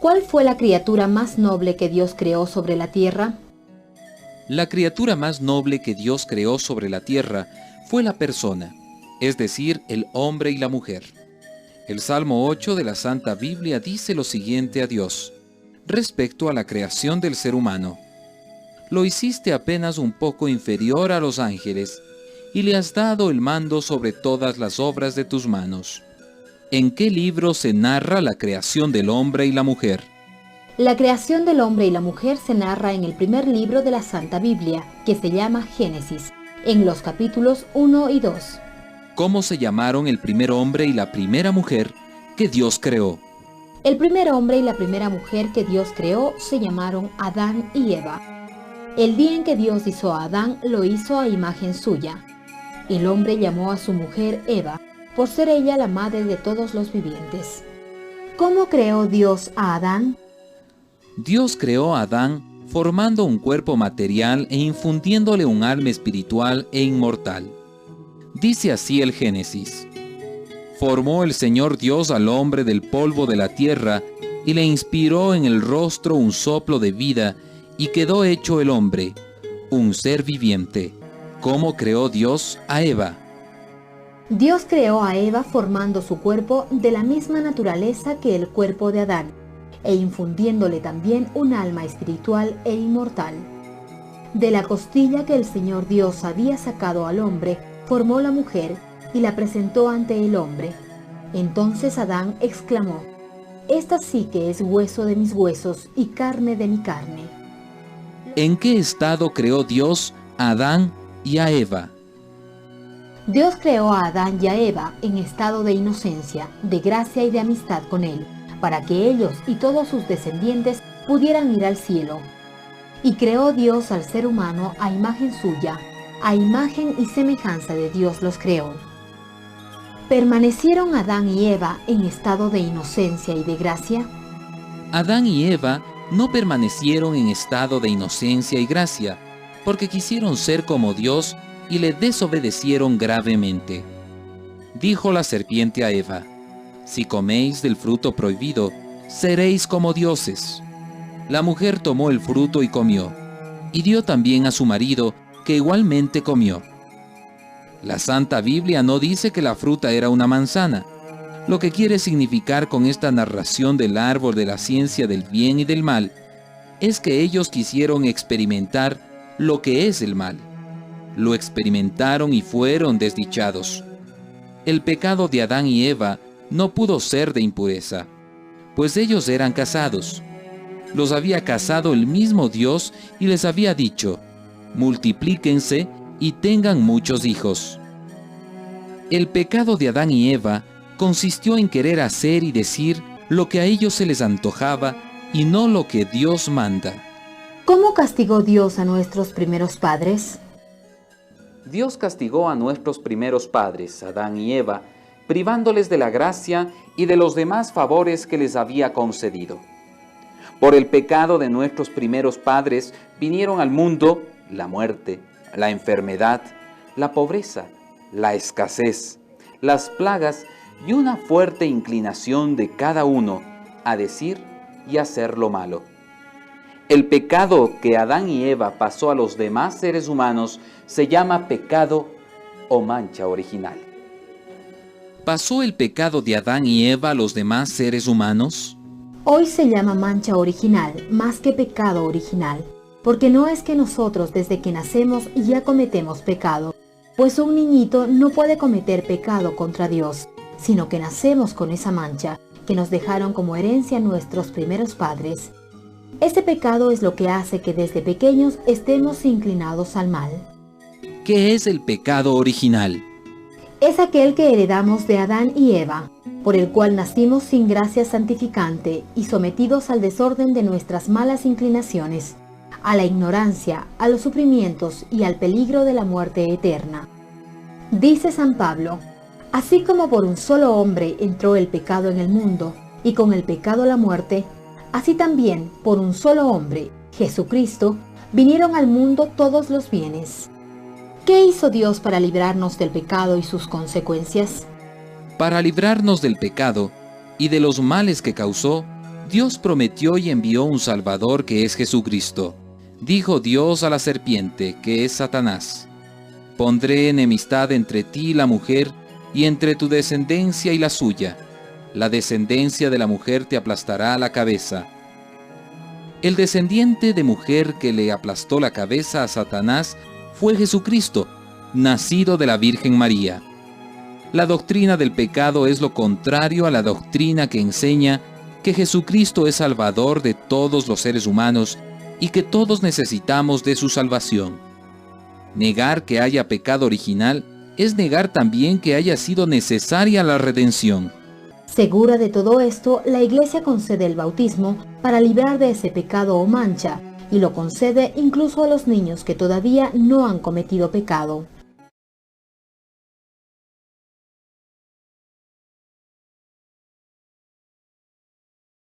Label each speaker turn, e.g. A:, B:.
A: ¿Cuál fue la criatura más noble que Dios creó sobre la tierra?
B: La criatura más noble que Dios creó sobre la tierra fue la persona, es decir, el hombre y la mujer. El Salmo 8 de la Santa Biblia dice lo siguiente a Dios, respecto a la creación del ser humano. Lo hiciste apenas un poco inferior a los ángeles, y le has dado el mando sobre todas las obras de tus manos. ¿En qué libro se narra la creación del hombre y la mujer?
A: La creación del hombre y la mujer se narra en el primer libro de la Santa Biblia, que se llama Génesis, en los capítulos 1 y 2.
B: ¿Cómo se llamaron el primer hombre y la primera mujer que Dios creó?
A: El primer hombre y la primera mujer que Dios creó se llamaron Adán y Eva. El día en que Dios hizo a Adán, lo hizo a imagen suya. El hombre llamó a su mujer Eva, por ser ella la madre de todos los vivientes. ¿Cómo creó Dios a Adán?
B: Dios creó a Adán formando un cuerpo material e infundiéndole un alma espiritual e inmortal. Dice así el Génesis. Formó el Señor Dios al hombre del polvo de la tierra y le inspiró en el rostro un soplo de vida y quedó hecho el hombre, un ser viviente. ¿Cómo creó Dios a Eva?
A: Dios creó a Eva formando su cuerpo de la misma naturaleza que el cuerpo de Adán, e infundiéndole también un alma espiritual e inmortal. De la costilla que el Señor Dios había sacado al hombre, formó la mujer y la presentó ante el hombre. Entonces Adán exclamó, «Esta sí que es hueso de mis huesos y carne de mi carne».
B: ¿En qué estado creó Dios a Adán y a Eva?
A: Dios creó a Adán y a Eva en estado de inocencia, de gracia y de amistad con él, para que ellos y todos sus descendientes pudieran ir al cielo. Y creó Dios al ser humano a imagen suya, a imagen y semejanza de Dios los creó. ¿Permanecieron Adán y Eva en estado de inocencia y de gracia?
B: Adán y Eva no permanecieron en estado de inocencia y gracia, porque quisieron ser como Dios y le desobedecieron gravemente. Dijo la serpiente a Eva, «Si coméis del fruto prohibido, seréis como dioses». La mujer tomó el fruto y comió, y dio también a su marido, que igualmente comió. La Santa Biblia no dice que la fruta era una manzana. Lo que quiere significar con esta narración del árbol de la ciencia del bien y del mal, es que ellos quisieron experimentar lo que es el mal. Lo experimentaron y fueron desdichados. El pecado de Adán y Eva no pudo ser de impureza, pues ellos eran casados. Los había casado el mismo Dios y les había dicho, multiplíquense y tengan muchos hijos. El pecado de Adán y Eva consistió en querer hacer y decir lo que a ellos se les antojaba y no lo que Dios manda.
A: ¿Cómo castigó Dios a nuestros primeros padres?
B: Dios castigó a nuestros primeros padres, Adán y Eva, privándoles de la gracia y de los demás favores que les había concedido. Por el pecado de nuestros primeros padres vinieron al mundo la muerte, la enfermedad, la pobreza, la escasez, las plagas y una fuerte inclinación de cada uno a decir y hacer lo malo. El pecado que Adán y Eva pasó a los demás seres humanos se llama pecado o mancha original. ¿Pasó el pecado de Adán y Eva a los demás seres humanos?
A: Hoy se llama mancha original más que pecado original, porque no es que nosotros desde que nacemos ya cometemos pecado, pues un niñito no puede cometer pecado contra Dios, sino que nacemos con esa mancha que nos dejaron como herencia nuestros primeros padres. Este pecado es lo que hace que desde pequeños estemos inclinados al mal.
B: ¿Qué es el pecado original?
A: Es aquel que heredamos de Adán y Eva, por el cual nacimos sin gracia santificante y sometidos al desorden de nuestras malas inclinaciones, a la ignorancia, a los sufrimientos y al peligro de la muerte eterna. Dice San Pablo, así como por un solo hombre entró el pecado en el mundo, y con el pecado la muerte, así también por un solo hombre, Jesucristo, vinieron al mundo todos los bienes. ¿Qué hizo Dios para librarnos del pecado y sus consecuencias?
B: Para librarnos del pecado y de los males que causó, Dios prometió y envió un Salvador que es Jesucristo. Dijo Dios a la serpiente, que es Satanás: pondré enemistad entre ti y la mujer, y entre tu descendencia y la suya. La descendencia de la mujer te aplastará la cabeza. El descendiente de mujer que le aplastó la cabeza a Satanás fue Jesucristo, nacido de la Virgen María. La doctrina del pecado es lo contrario a la doctrina que enseña que Jesucristo es Salvador de todos los seres humanos y que todos necesitamos de su salvación. Negar que haya pecado original es negar también que haya sido necesaria la redención.
A: Segura de todo esto, la Iglesia concede el bautismo para librar de ese pecado o mancha, y lo concede incluso a los niños que todavía no han cometido pecado.